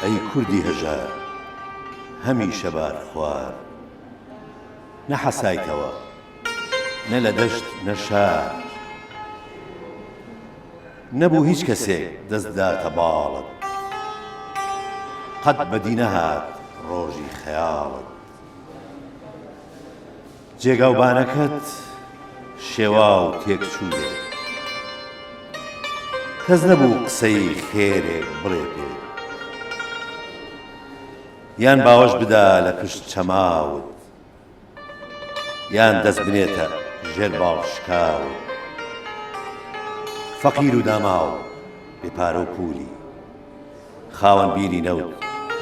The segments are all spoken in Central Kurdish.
ئەی کوردی هەژار هەمیشە بار خوار نەحەسایتەوە نە لە دەشت نە شار نەبوو هیچ کەسێک دەستداتە باڵت قەت بەدی نەهات ڕۆژی خەیاڵت جێگاوبانەکەت شێوا و تێکچووێ کەس نەبوو قسەی خێرێک بڵێ پێ یان باوەش بدا لە پشت چەماوت یان دەست بنێتە ژێر باڵشکاوت فەقیر و داماو بێپارە و پولی خاوەن بیری نەوت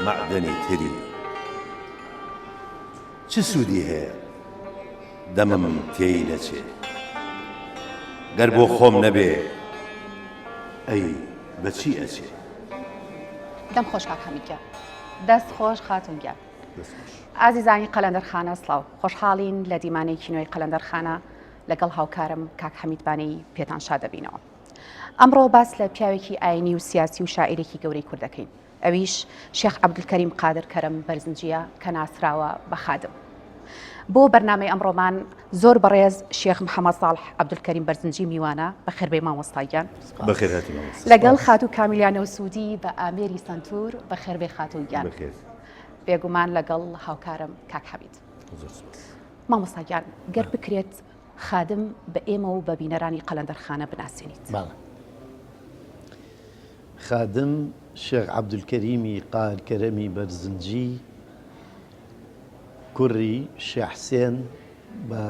مەعدەنی تری چ سوودی هەیە دەمم تێی نەچێ گەر بۆ خۆم نەبێ ئەی بەچی ئەچێ دەم خۆش کاک حەمیدگە دەست خۆش خاتونگە ئازیزانی قەلەندەرخانە سڵاو خۆشحاڵین لە دیمانەی کینۆی قەلەندەرخانە لەگەڵ هاوکارم کاک حەمیدبانەی پێتان شاد دەبینەوە ئەمڕۆ باس لە پیاوێکی ئاینی و سیاسی و شاعیرێکی گەورەی کوردەکەین ئەویش شێخ عەبدولکەریم قادر کەرەم بەرزنجیە کە ناسراوە بە خادم بۆ بەرنامەی ئەمڕۆمان زۆر بەڕێز شێخ محەممەد ساڵح عەبدولکەریم بەرزنجی میوانە بەخێربێ مامۆستاییان بەخێر هاتی مامۆستا لەگەڵ خاتوو کامیلیانە و سوودی بە ئامێری سنتور بەخێربێ خاتوویان بێگومان لەگەڵ هاوکارم کاک حەمید مامۆستاییان گەر بکرێت خادم بە ئێمە و بە بینەرانی قەلەندەرخانە بناسێنیت. خادم شێخ عەبدولکەریمی قادرکەرەمی بەرزنجی کوڕی شێخ حسێن بە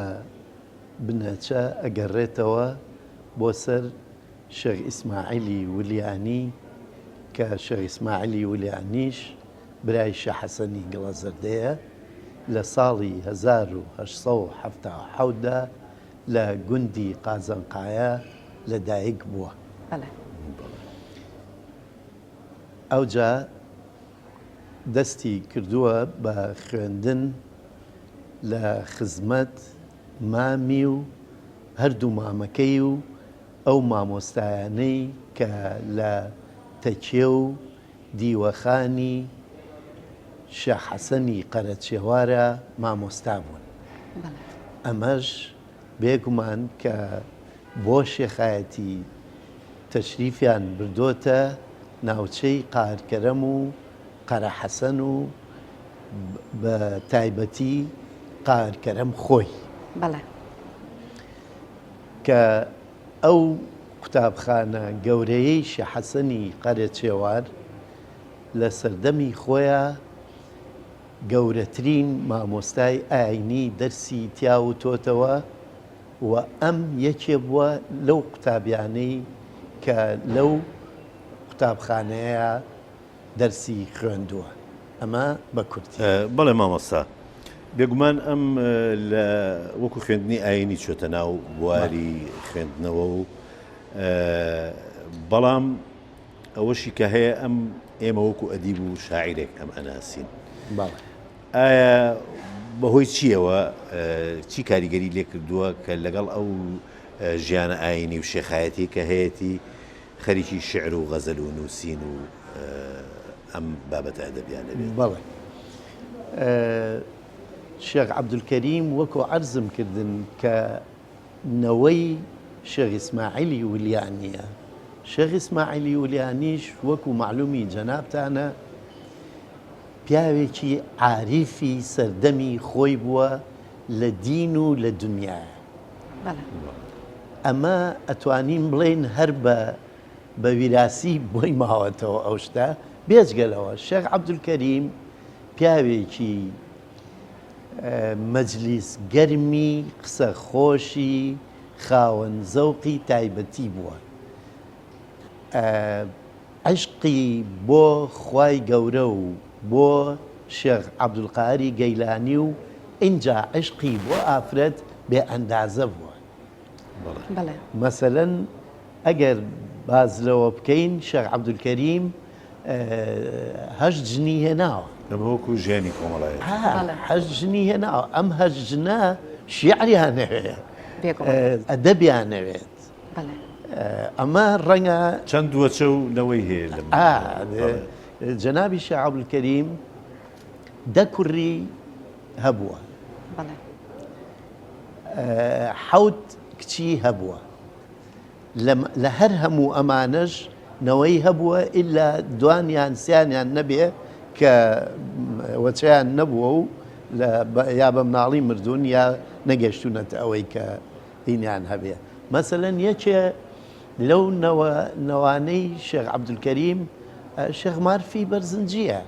بنەچە ئەگەڕێتەوە بۆ سەر شێخ ئیسماعیلی ولیانی کە شێخ ئیسماعیلی ولیانیش برای شێخ حەسەنی گڵەزەردەیە لە ساڵی 1877 لە گوندی قازانقایە لەدایک بووە. ئەوجا دەستی کردووە بە خوێندن لە خزمەت مامی و هەردوو مامەکەی و ئەو مامۆستایانەی کە لە تەکیە و دیوەخانی شێخ حەسەنی قەرەچێوارە مامۆستا بوون. ئەمەش بێگومان کە بۆ شێخایەتی تەشریفیان بردۆتە ناوچەی قادرکەرەم و قەرە حەسەن و بە تایبەتی قادرکەرەم خۆی کە ئەو قوتابخانە گەورەیەی شێخ حەسەنی قەرەچێوار لە سەردەمی خۆیان گەورەترین مامۆستای ئاینی دەرسی تیا و تۆتەوە و ئەم یەکێ بووە لەو قوتابیانەی کە لەو قوتابخانەیە دەرسی خوێندووە. ئەمە بە کورتی. بەڵێ مامۆستا بێگومان ئەم لە وەکو خوێندنی ئاینی چۆتە ناو بواری خوێندنەوە و بەڵام ئەوەشی کە هەیە ئەم ئێمە وەکو ئەدیب و شاعیرێک ئەم ئەناسین. ئایا بەهۆی چیەوە چی کاریگەری لێ کردووە کە لەگەڵ ئەو ژیانە ئاینی و شێخایەتی کە هەیەی خەریکی شعر و غەزەل و نووسین و ئەم بابەتە ئەدەبیانە بێت؟ بەڵێ شێخ عەبدولکەریم وەکو عەرزم کردن کە نەوەی شێخ ئیسماعیلی ولیانیە. شێخ ئیسماعیلی ولیانیش وەکو معلومی جەنابتانە پیاوێکی عاریفی سەردەمی خۆی بووە لە دین و لە دنیا. ئەمە ئەتوانین بڵێن هەر بە ویراسی بۆی ماوەتەوە ئەو شتە. بێجگەلەوە شێخ عەبدولکەریم پیاوێکی مەجلیس گەرمی قسە خۆشی خاوەن زەوقی تایبەتی بووە. عشقی بۆ خوای گەورە و بۆ شێخ عەبدولقاهری گەیلانی و ئینجا عشقی بۆ ئافرەت بێ ئەندازە بووە. مەسەلەن ئەگەر باز لەوە بکەین شێخ عەبدولکەریم 8 ژنی هێناوە. ئەمە وەکو ژیانی کۆمەڵایەتی 8 ژنی هێناوە. ئەم 8 ژنە شیعریانەوێت ئەدەبیانەوێت. ئەمە ڕەنگە چەند دووەچە و نەوەی هەیە جەنابی شێخ عەبدولکەریم دە کوڕی هەبووە، بەڵێ حەوت کچی هەبووە، لە هەر هەموو ئەمانەش نەوەی هەبووە ئیلا دوانیان سیانیان نەبێ کە وەچەیان نەبووە و یا بە مناڵی مردوون یا نەگەشتونەتە ئەوەی کە هینیان هەبێ. مەسەلەن یەکێ لەو نەوانەی شێخ عەبدولکەریم شێخ مارفی بەرزنجیە،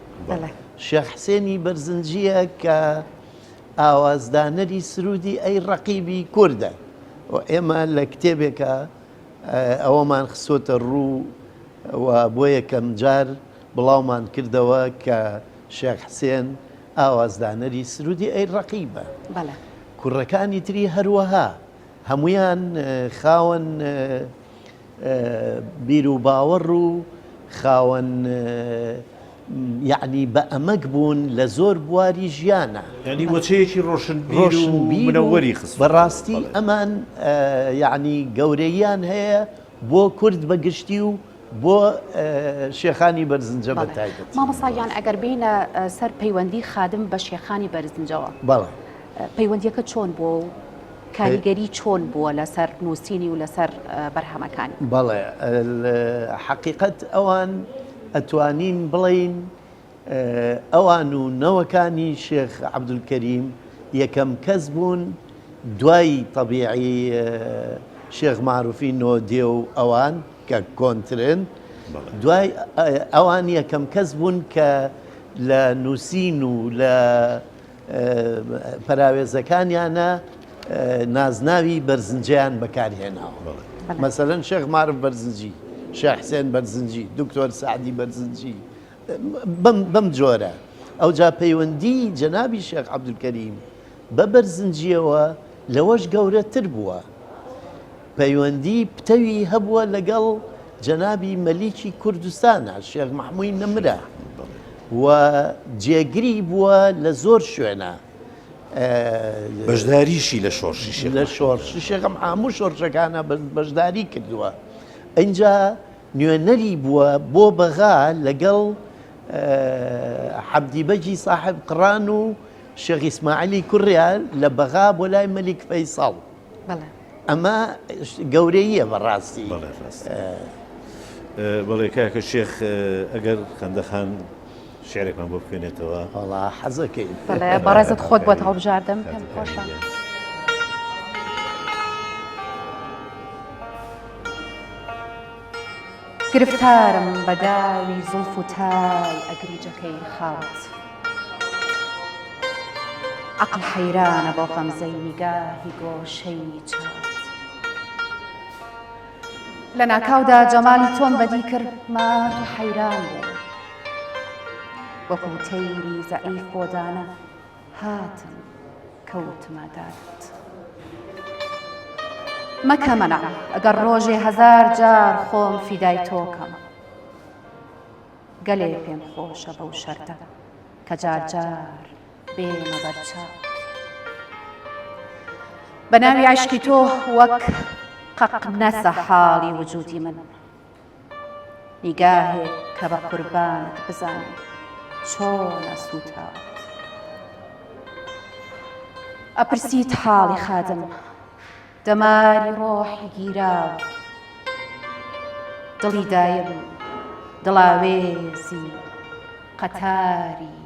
شێخ حسێنی بەرزنجیە کە ئاوازدانەری سرودی ئەی ڕەقیبی کوردە و ئێمە لە کتێبێکە ئەوەمان خسۆتە ڕوو و بۆ یەکەم جار بڵاومان کردەوە کە شێخ حسێن ئاوازدانەری سرودی ئەی ڕەقیبە. کوڕەکانی تری هەروەها هەمویان خاوەن بیر و باوەڕ و خاوەن یعنی بە ئەمەک بوون لە زۆر بواری ژیانە، ینی وەچەیەکی ڕۆشنبیر و منەوەری خست. بەڕاستی ئەمان یعنی گەورەیان هەیە بۆ کورد بەگشتی و بۆ شێخانی بەرزنجە بە تایبەت. مامەسایان ئەگەر بینە سەر پەیوەندی خادم بە شێخانی بەرزنجەوە، بەڵێ پەیوەندیەکە چۆن بووە و کاریگەری چۆن بووە لەسەر نووسینی و لەسەر بەرهەمەکانی؟ بەڵێ حەقیقەت ئەوان ئەتوانین بڵین ئەوان و نەوەکانی شێخ عەبدولکەریم یەکەم کەس بوون دوای طەبیعی شێخ معروفی نۆدێ و ئەوان کە کۆنترن، دوای ئەوان یەکەم کەس بوون کە لە نووسین و لە پەراوێزەکانیانە نازناوی بەرزنجیان بەکارهێناوە. مەسەلەن شێخ معروف بەرزنجی، شێخ حسێن بەرزنجی، دکتۆر سعدی بەرزنجی، بەم جۆرە. ئەوجا پەیوەندی جەنابی شێخ عەبدولکەریم بە بەرزنجیەوە لەوەش گەورەتر بووە. پەیوەندی پتەوی هەبووە لەگەڵ جەنابی مەلیکی کوردستانە شێخ مەحموود نەمرە و جێگری بووە لە زۆر شوێنە، بەشداریشی لە شۆڕشی لە شۆڕشی شێخم هەموو شۆڕشەکانە بەشداری کردووە. ئەینجا نوێنەری بووە بۆ بەغا لەگەڵ حەمدی بەجی ساحب قڕان و شێخ ئیسماعیلی کوڕیان لە بەغا بۆ لای مەلیک فەیساڵ. ئەمە گەورەیە بەڕاستی. بەڵێ کاکە شێخ ئەگەر خەندەخان شعرێکمان بۆ بخوێنێتەوە. وەڵا حەزەکەی. بەڕێزت خۆت بۆ هەڵبژاردەم پێم خۆشە. گرفتارم بە داوی زولف و تای ئەگریجەکەی خاوت، عەقڵ حەیرانە بۆ غەمزەی نیگاهی گۆشەی چاوت. لە ناکاودا جەمالی تۆم بەدی کرد مات و حەیران بوو، وەکو تەیری زەعیف بۆ دانە هاتم کەوتمە دادت. مەکە مەنە ئەگەر ڕۆژێ هەزار جار خۆم فیدای تۆکەم، گەلێ پێم خۆشە بەو شەرتە کە جار جار بێمە بەرچاوت. بە ناوی عیشقی تۆ وەک قەق نەسە حاڵی وجودی من، نیگاهێک کە بە قوربانت بزانم چۆنە سوتاوت. ئەپرسیت حاڵی خادم دەماری ڕۆحی گیراو، دڵی دایە بوو دڵاوێزی قەتاری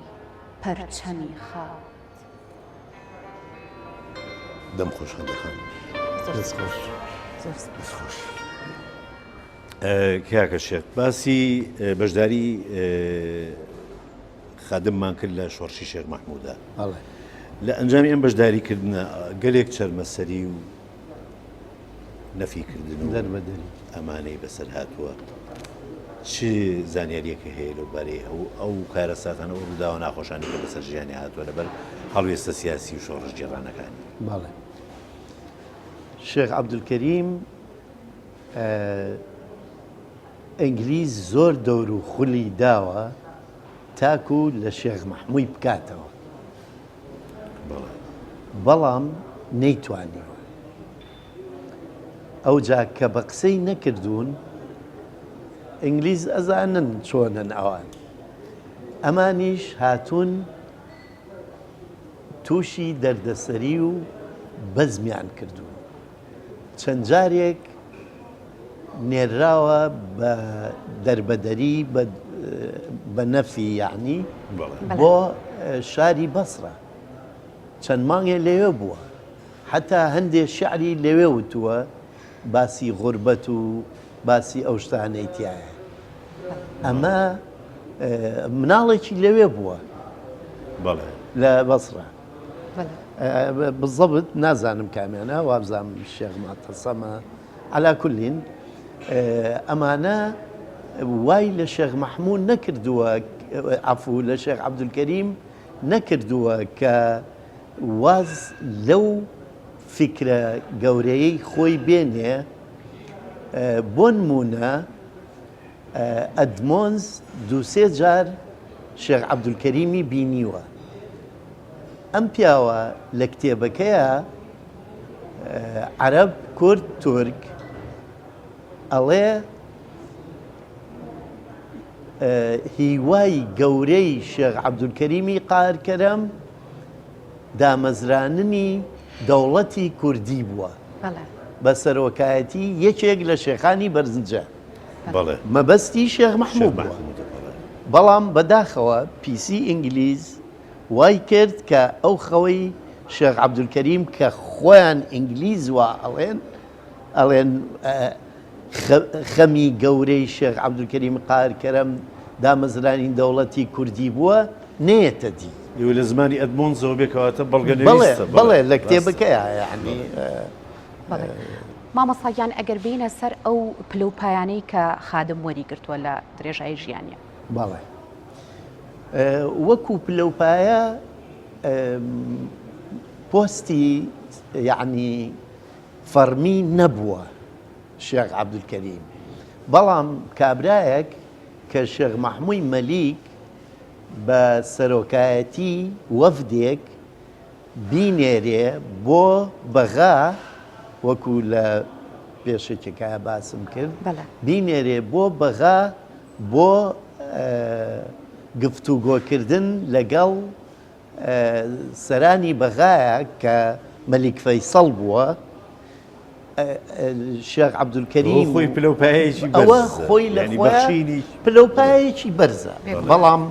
پەرچەمی خاوت. دەم خۆش خەندەخان. کاکە شێخ باسی بەشداری خادممان کرد لە شۆڕشی شێخ مەحموودە. لە ئەنجامی ئەم بەشداریکردنە گەلێک چەرمەسەری و نەفیکردن و دەربەدەری ئەمانەی بەسەر هاتووە، چ زانیاریەکە هەیە لەوبارەی ئەو کارە ساتانە و ڕووداوە ناخۆشانی کە بەسەر ژیانی هاتووە لەبەر هەڵوێستە سیاسی و شۆڕش جێڕانەکانی؟ بەڵێ شێخ عەبدولکەریم ئینگلیز زۆر دەور و خولی داوە تاکو لە شێخ مەحموود بکاتەوە، بەڵام نەیتوانیوە. ئەوجا کە بە قسەی نەکردوون ئینگلیز ئەزانن چۆنن ئەوان، ئەمانیش هاتوون تووشی دەردەسەری و بەزمیان کردوون چەند جارێک نێراوە بە دەربەدەری بە نەفی یعنی بۆ شاری بەسرە چەند مانگێ لەوێ بووە حتا هەندێک شعری لەوێ وتووە باسی غوربەت و باسی ئەو شتانەی تایە ئەمە مناڵێکی لەوێ بووە لە بەسرە بالضبط نازانم کامیانە وابزانم شێخ ماتەسەمە عەلا کولین ئەمانە وای لە شێخ مەحموود نەکردووە عەفوو لە شێخ عەبدولکەریم نەکردووە کە واز لەو فکرە گەورەیەی خۆی بێنێ بۆ نمونە ئەدمۆنز دووسێ جار شێخ عەبدولکەریمی بینیوە ئەم پیاوە لە کتێبەکەیە عەرەب کورد تورک ئەڵێ هیوای گەورەی شێخ عەبدولکەریمی قارکەرەم دامەزراننی دەوڵەتی کوردی بووە بە سەرۆکایەتی یەکێک لە شێخانی بەرزنجە مەبەستی شێخ مەحموود بووە بەڵام بەداخەوە پیسی ئینگلیز وای کرد کە ئەو خەوەی شێخ عەبدولکەریم کە خۆیان ئینگلیز وە ئەڵێن خەمی گەورەی شێخ عەبدولکەریم قارکەرەم دامەزرانی دەوڵەتی کوردی بووە نێتە دی لە زمانی ئەدمۆنزەوە بێکەواتە بەڵگەنویسە بەڵێ لە کتێبەکەیە یعنی مامەساگیان ئەگەر بینە سەر ئەو پلەپایانەی کە خادم وەری گرتووە لە درێژایی ژیانیە بەڵێ وەکو پلەپایە پۆستی یعنی فەرمی نەبووە شێخ عەبدولکەریم بەڵام کابرایەک کە شێخ مەحموود مەلیک بە سەرۆکایەتی وەفدێک بینێرێ بۆ بەغا وەکو لە پێشێکەکە باسم کرد بینێرێ بۆ بەغا بۆ گفتوگۆکردن لەگەڵ سەرانی بەغایە کە مەلیک فەیسەڵ بووە شێخ عەبدولکەریم خۆی پلەپایەکی ئەوە خۆی لە خۆی پلەپایەکی بەرزە بەڵام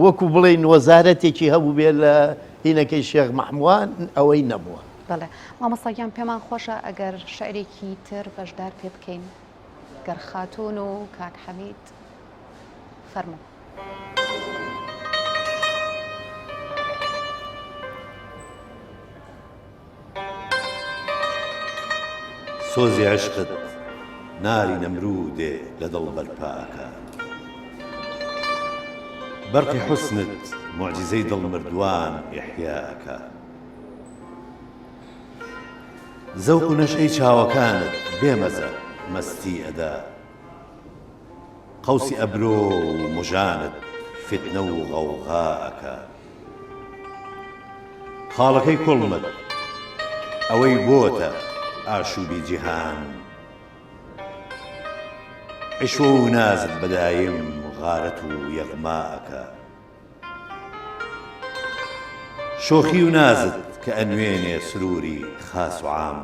وەکو بڵێن وەزارەتێکی هەبوو بێ لە هینەکەی شێخ مەحموود ئەوەی نەبووە بەڵێ مامەساگیان پێمان خۆشە ئەگەر شعرێکی تر بەشدار پێ بکەین گەر خاتوون و کاک حەمید فەرموو سۆزی عشقت ناری نەمرودێ لە دڵ بەرپاکە بەرقی حوسنت معجزەی دڵ مردووان ئیحیاکە زەوق و نەشەی چاوەکانت بێمەزە مەستی ئەدا قەوسی ئەبرۆ و موژانت فتنە و غەوغاکە خاڵەکەی کوڵمت ئەوەی بۆتە ئاشوبی جیهان عشوە و نازت بەدایم غارەت و یەغماکە شۆخی و نازت کە ئەنوێنێ سروری خاس و عام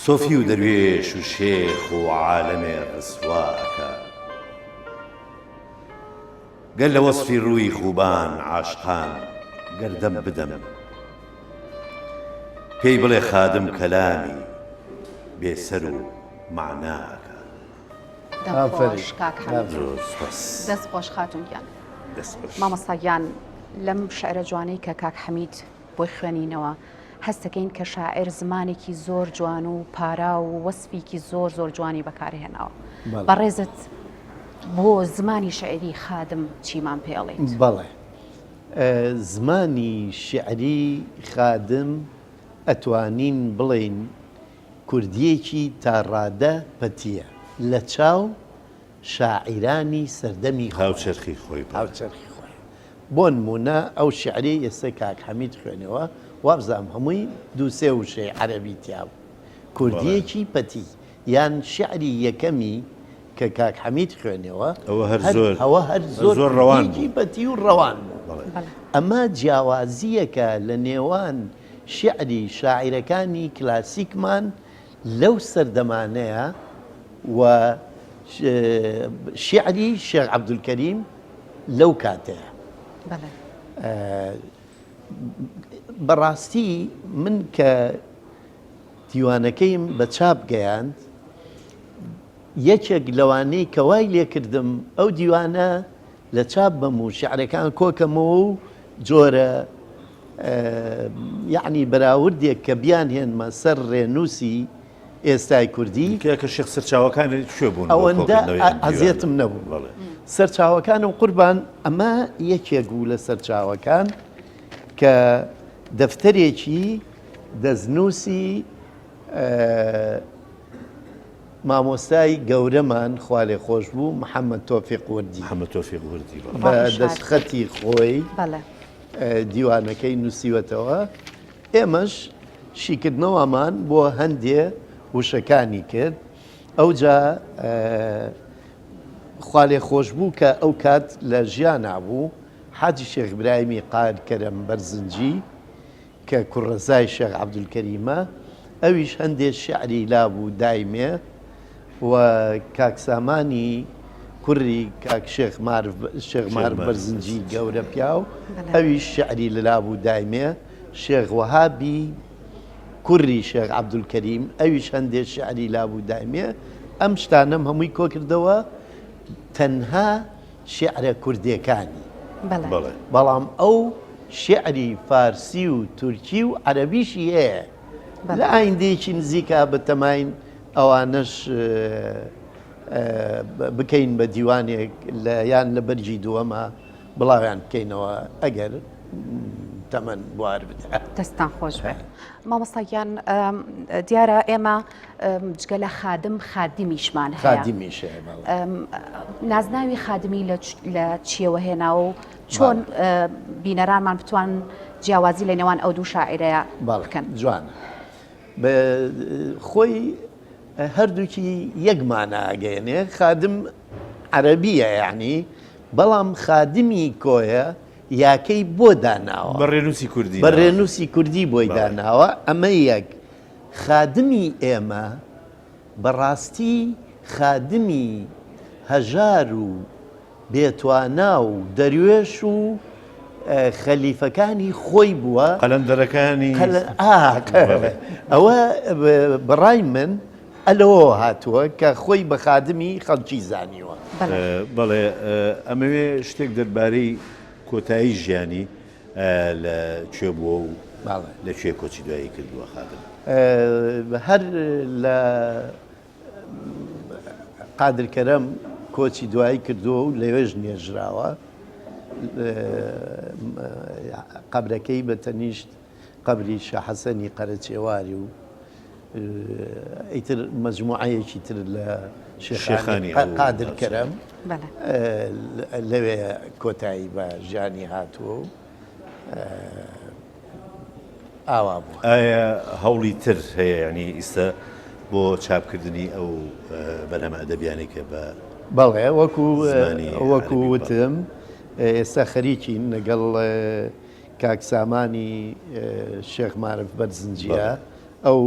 سۆفی و دەروێش و شێخ و عالەمێ ڕسواکە گەر لە وەسفی ڕووی خوبان عاشقان گەردەم بدەم پێی بڵێ خادم کەلامی بێسەر و معناکە دەمخۆش کاک حەمید دەست خۆش خاتونگیان مامەساگیان لەم شعرە جوانەی کە کاک حەمید بۆی خوێنینەوە هەستەکەین کە شاعر زمانێکی زۆر جوان و پارا و وەسفێکی زۆر زۆر جوانی بەکارهێناوە بەڕێزت بۆ زمانی شعری خادم چیمان پێڵێت بەڵێ زمانی شعری خادم ئەتوانین بڵێن کوردیەکی تا ڕادە پەتیە لە چاو شاعیرانی سەردەمی هاوچەرخی خۆی هاوچەرخی خۆی بۆ نمونە ئەو شعری ئێستا کاک حەمید خوێنەوە وابزانم هەمووی دووسێ وشەی عەرەبی تیاو کوردیەکی پەتی یان شعری یەکەمی کە کاک حەمید خوێنێەوە ئەوە هەر زۆر ڕەوان بەتی و ڕەوان بەڵێ. ئەمە جیاوازیەکە لە نێوان شعری شاعیرەکانی کلاسیکمان لەو سەردەمانەیە و شعری شێخ عەبدولکەریم لەو کاتەیە. بەڵێ. بەڕاستی من کە دیوانەکەیم بە چاپ گەیاند یەکێک لەوانەی کە وای لێکردم ئەو دیوانە لە چاپ بەم و شعرەکان کۆکەمەوە و جۆرە یعنی بەراوردێک کە بیان هێنمە سەر ڕێنووسی ئێستای کوردی کە شێخ سەرچاوەکانی کوێ بوون ئەوەندە ئەزیێتم نەبوو سەرچاوەکانم قوربان ئەمە یەکێک بوو لە سەرچاوەکان کە دەفتەرێکی دەستنووسی مامۆستای گەورەمان خوا لێ خۆش بوو محەممەد تۆفیق وردی بە دەستخەتی خۆی دیوانەکەی نووسیوەتەوە ئێمەش شیکردنەوەمان بۆ هەندێ وشەکانی کرد ئەوجا خوا لێ خۆش بوو کە ئەو کات لە ژیان نابوو حاجی شێخ ئیبراهیمی قادرکەرەم بەرزنجی کە کوڕەزای شێخ عەبدولکەریمە ئەویش هەندێک شعری لابوو دایمێ و کاکسامانی کوڕی کاک شێخ مار بەرزنجی گەورە پیاو ئەویش شعری لەلابوو دایمێ شێخ وەهابی کوڕی شێخ عەبدولکەریم ئەویش هەندێک شعری لابوو دایمێ ئەم شتانەم هەمووی کۆ کردەوە تەنها شعرە کوردیەکانی بەڵام ئەو شعری فارسی و تورکی و عەرەبیشی هەیە لە ئایندەیەکی نزیکا بە تەماین ئەوانەش بکەین بە دیوانێک یان لە بەرجی دووەمە بڵاویان بکەینەوە ئەگەر تەمەن بوار بدە. دەستان خۆش بێ. مامۆستاگیان دیارە ئێمە جگە لە خادمیشمان هەیە. خادمیش هەیە. نازناوی خادمی لە چیەوە هێناوە و چۆن بینەرانمان بتوان جیاوازی لە نێوان ئەو دوو شاعیرەیە بکەن. جوانە. بە خۆی هەردووکی یەکمانە ئەگەیەنێ خادم عەرەبیە یعنی بەڵام خادمی کۆیە یاکەی بۆ داناوە بە ڕێنووسی کوردی بۆی داناوە ئەمە یەک خادمی ئێمە بەڕاستی خادمی هەژار و بێتوانا و دەروێش و خەلیفەکانی خۆی بووە قەلەندەرەکانی ئەوە بەڕای من ئەلەوە هاتووە کە خۆی بە خادمی خەڵکی زانیوە. بەڵێ ئەمەوێ شتێک دەربارەی کۆتایی ژیانی لە کوێ بووە و لەکوێ کۆچی دوایی کردووە خادم هەر لە قادرکەرەم کۆچی دوایی کردووە و لەوێژ نێژراوە قەبرەکەی بە تەنیشت قەبری شە حەسەنی قەرەچێواری و ئیتر مەجموعەیەکی تر لە شێخانی قادرکەرەم لەوێ کۆتایی بە ژیانی هاتووە و ئاوا بوو. ئایا هەوڵی تر هەیە ینی ئیستا بۆ چاپکردنی ئەو بەنامە ئەدەبیانێکە بە بەڵێ وەکو وتم ئێستا خەریکین لەگەڵ کاکسامانی شێخ معرف بەرزنجیە ئەو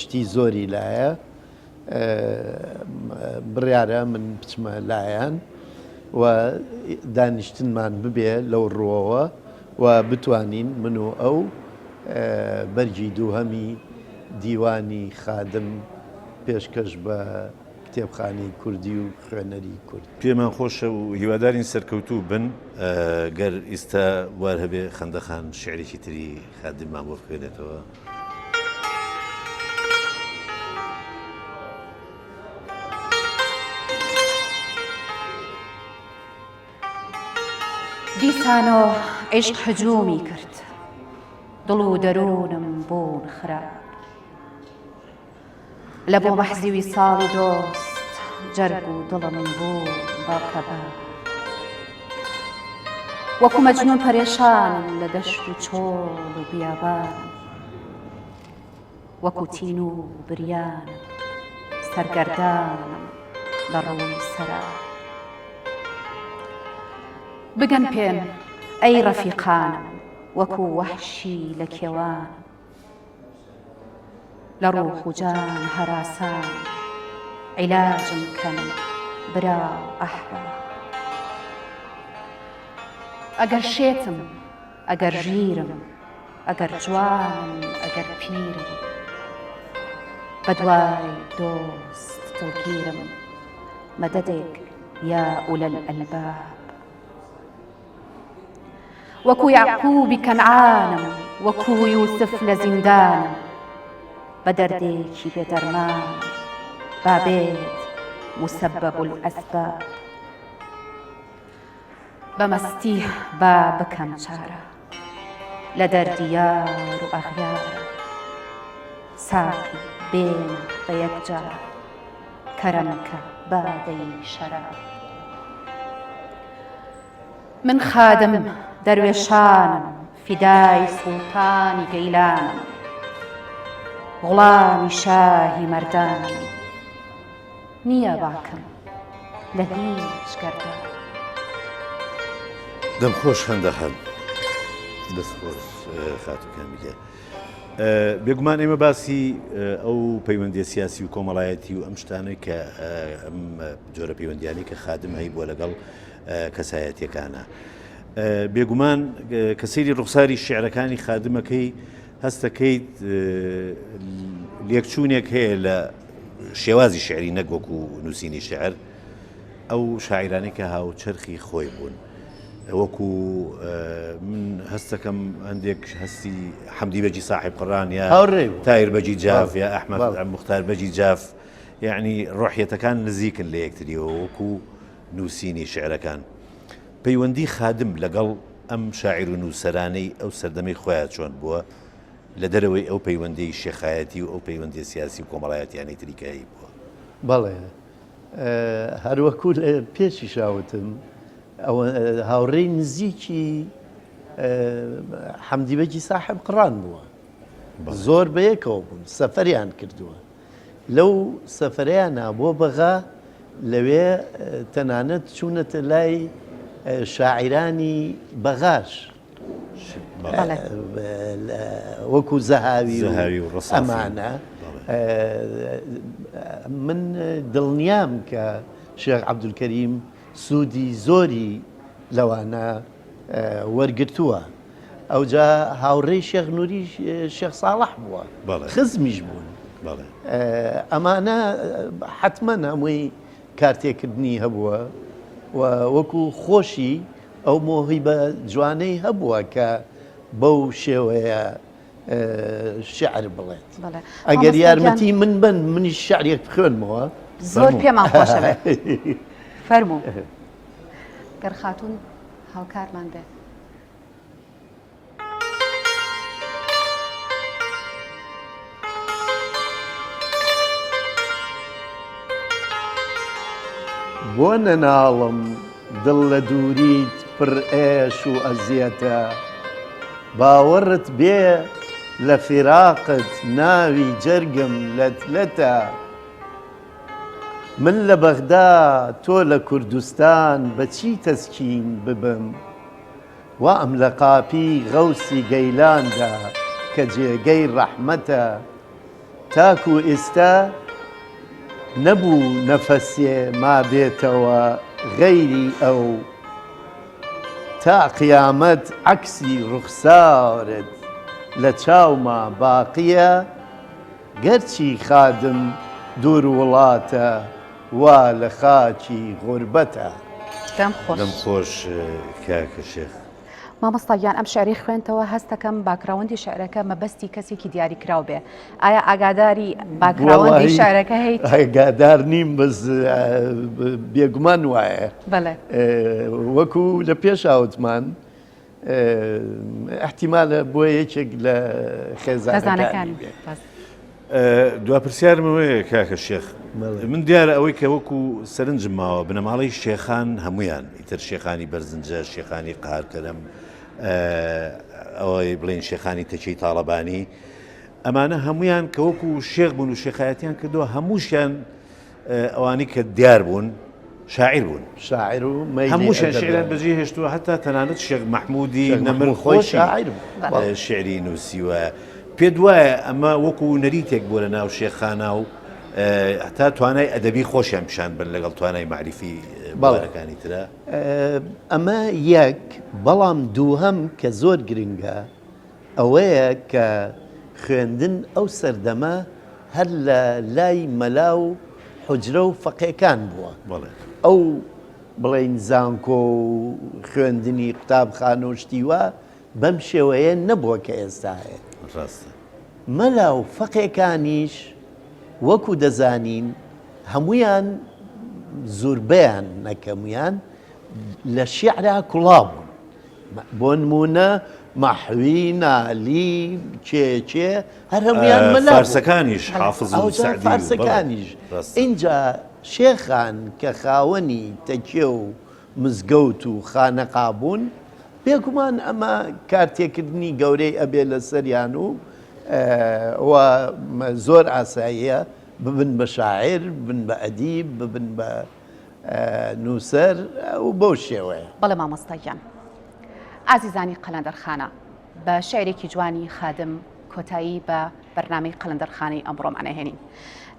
شتی زۆری لایە بڕیارە من بچمە لایەن و دانیشتنمان ببێ لەو ڕۆوە و بتوانین من و ئەو بەرگی دووهەمی دیوانی خادم پێشکەش بە کتێبخانەی کوردی و خوێنەری کورد. پێمان خۆشە و هیوادارین سەرکەوتوو بن گەر ئیستا وار هەبێ خەندەخان شعرێکی تری خادممان بۆ بخوێنێتەوە. دیسانۆ عیشق هجومی کرد دڵ و دەروونم بوون خراپ لە بۆ مەحزیوی ساڵی دۆست جەرگ و دڵم بوو باکەباب وەکو مەجنون پەرێشانم لە دەشت و چۆڵ و بیابانم وەکو تین و بریانم سەرگەردانم لە ڕووی سەرا بگەن پێم ئەی ڕەفیقانم وەکو وەحشی لە کێوان لە ڕوح و جان هەراسان عیلاجم کەن براو ئەحرا ئەگەر شێتم ئەگەر ژیرم ئەگەر جوانم ئەگەر پیرم بەدوای دۆست دڵگیرم مەدەدێک یا ئولە الئەلباب وەکو یعقوبی کەنعانم وەکو یوسف لە زیندانم بە دەردێکی بێدەرمان بابێت مسبب الئەسباب بەمەستی با بکەم چارە لە دەردی یار و ئەغیار ساقی بێن بە یەکجار کەرەمکە بادەی شەراب من خادم دەروێشانم فیدای سوڵتانی گەیلانم غوڵامی شاهی مەردانم نییە باکەم لە هیچ گەردان دەمخۆش هەندەخەن دەستخۆش خاتوکەمیلێ بێگومان ئێمە باسی ئەو پەیوەندی سیاسی و کۆمەڵایەتی و ئەم شتانەی کە ئەم جۆرە پەیوەندیانی کە خادم هەی بووە لەگەڵ کەسایەتیەکانە بێگومان کە سەیری ڕوخساری شیعرەکانی خادمەکەی هەستەکەیت لێکچوونێک هەیە لە شێوازی شعری نەگوەکو نووسینی شعر ئەو شاعیرانەی کە هاوچەرخی خۆی بوون وەکو من هەستەکەم هەندێک هەستی حەمدی بەجی صاحب قڕان یا تایر بەجی جاف یا ئەحمەد مختار بەجی جاف یعنی ڕۆحیەتەکان نزیکن لە یەکتریەوە وەکو نووسینی شعرەکان پەیوەندی خادم لەگەڵ ئەم شاعیر و نووسەرانەی ئەو سەردەمەی خۆیان چۆن بووە لە دەرەوەی ئەو پەیوەندی شێخایەتی و ئەو پەیوەندی سیاسی و کۆمەڵایەتیانی تریکایی بووە بەڵێ هەروەکو پێچی شاوتم ئەوە هاوڕێی نزیکی حەمدی بەجی صاحب قڕان بووە زۆر بەیەکەوە بوون سەفەریان کردووە لەو سەفەریانە بۆ بەغا لەوێ تەنانەت چوونەتە لای شاعیرانی بەغاش وەکو زەهاوی و ئەمانە من دڵنیام کە شێخ عەبدولکەریم سوودی زۆری لەوانە وەرگرتووە ئەوجا هاوڕێی شێخ نووری شێخ ساڵح بووە خزمیش بوون ئەمانە حتمەن هەمووی کارتێکردنی هەبووە و وەکو خۆشی ئەو مۆهیبە جوانەی هەبووە کە بەو شێوەیە شعر بڵێت ئەگەر یارمەتی من بن منی شعرێک بخوێنمەوە زۆر پێمان خۆشە بێت فەرموو گەر خاتوون هاوکارمان بێت بۆ نەناڵم دڵ لە دووریت پڕ ئێش و ئەزیەتە باوەڕت بێ لە فیراقت ناوی جەرگم لەتلەتە من لە بەغدا تۆ لە کوردستان بەچی تەسکین ببم وا ئەم لە قاپی غەوسی گەیلاندا کە جێگەی ڕەحمەتە تاکو ئێستا نەبوو نەفەسێ ما بێتەوە غەیری ئەو تا قیامەت عەکسی ڕوخسارت لە چاوما باقیە گەرچی خادم دوور وڵاتە وا لە خاچی غوربەتە دەم خۆش کاکە شێخ مامۆستاگیان ئەم شعری خوێنتەوە هەستەکەم باکراوەندی شعرەکە مەبەستی کەسێکی دیاریکراو بێ ئایا ئاگاداری باکراوەندی شعرەکە هەیت؟ ئاگادار نیم بەس بێگومان وایە بەڵێ وەکو لە پێش ئاوتمان احتیمالە بۆ یەکێک لە خێزانەکانی بێ دواپرسیارمەوەیە کاکە شێخ من دیارە ئەوەی کە وەکو سەرنجم ماوە بنەماڵەی شێخان هەمویان ئیتر شێخانی بەرزنجە شێخانی قارکەرەم ئەوەی بڵێن شێخانی تەچەی تاڵەبانی ئەمانە هەمویان کە وەکو شێخ بوون و شێخایەتیان کردووە هەمووشیان ئەوانی کە دیار بوون شاعیر بوون شاعر و هەموو شعران بەجێ هێشتووە هەتا تەنانەت شێخ مەحموودی نەمر خۆی شاعر شعری نووسیوە پێ دوایە ئەمە وەکو نەریتێک بۆ لە ناو شێخانە و هەتا توانای ئەدەبی خۆشیان پیشان بن لەگەڵ توانای معریفی باوەڕەکانی ترە ئەمە یەک بەڵام دووهەم کە زۆر گرنگە ئەوەیە کە خوێندن ئەو سەردەمە هەر لە لای مەلا و حجرە و فەقێکان بووە ئەو بڵێن زانکۆ و خوێندنی قوتابخانە و شتیوە بەم شێوەیە نەبووە کە ئێستا هەیە مەلا و فەقێکانیش وەکو دەزانین هەمویان زۆربیان نەکەمویان لە شیعرا کوڵاو بوون بۆ نمونە مەحوی نالی کێ هەر هەمویان مەلا فارسەکانیش حافظ و سەعدی فارسەکانیش اینجا شێخان کە خاوەنی تەکیە و مزگەوت و خانەقا بوون بێگومان ئەمە کارتێکردنی گەورەی ئەبێ لە سەریان و زۆر ئاساییە ببن بە شاعر ببن بە ئەدیب ببن بە نووسەر و بەو شێوەیە بەڵێ مامۆستاییان ئازیزانی قەلەندەرخانە بە شعرێکی جوانی خادم کۆتایی بە بەرنامەی قەلەندەرخانەی ئەمڕۆم ئەنەهێنین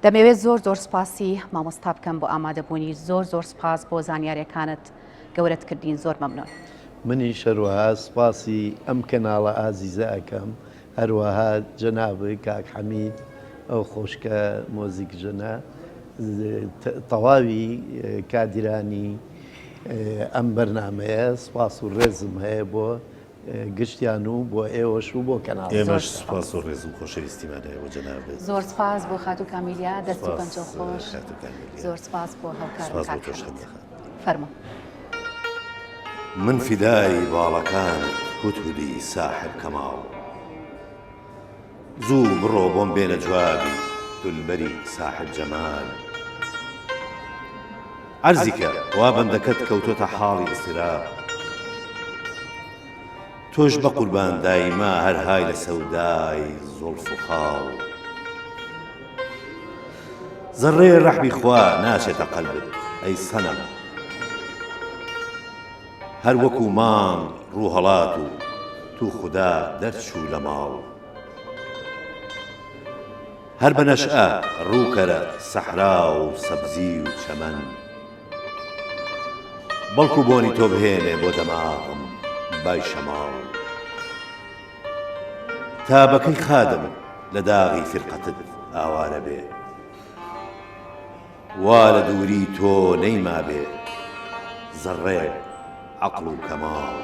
دەمەوێت زۆر سپاسی مامۆستا بکەم بۆ ئامادەبوونی زۆر سپاس بۆ زانیاریەکانت گەورەت کردین زۆر مەمنون منی شەروەها سپاسی ئەم کەناڵە ئازیزە ئەەکەم هەروەها جەنابی کاک حەمید ئەو خۆشکە مۆزیک ژەنە تەواوی کادیرانی ئەم بەرنامەیە سپاس و ڕێزم هەیە بۆ گشتیان و بۆ ئێوەش و بۆ کەناڵ ئێمەش سپاس و ڕێز و خۆشەویستیمان هەیە بۆ جەنابێت زۆر سپاس بۆ خاتو کامیلیا دەستی پەنجە خۆش زۆر سپاس بۆ هەوکار فەرموو من فیدای باڵەکان هوتودی ساحب کەماڵ زوو بڕۆ بۆم بێنە جوابی دولبەری ساحب جەمال عەرزی کە وا بەندەکەت کەوتۆتە حاڵی ئیستراب تۆش بە قوربان دایما هەر های لە سەودای زوڵف و خاڵ زەڕێ ڕەحمی خوا ناچێتە قەلبت ئەی سەنەم هەر وەکو مانگ ڕووهەڵات و تو خودا دەرچوو لە ماڵ هەر بە نەشئە ڕووکەرە سەحرا و سەبزی و چەمەن بەڵکو بۆنی تۆ بهێنێ بۆ دەماغم بای شەماڵ تابەکەی خادم لە داغی فرقەتت ئاوارە بێ وا لە دووری تۆ نەیما بێ زەڕێ عەقڵ و کەماڵ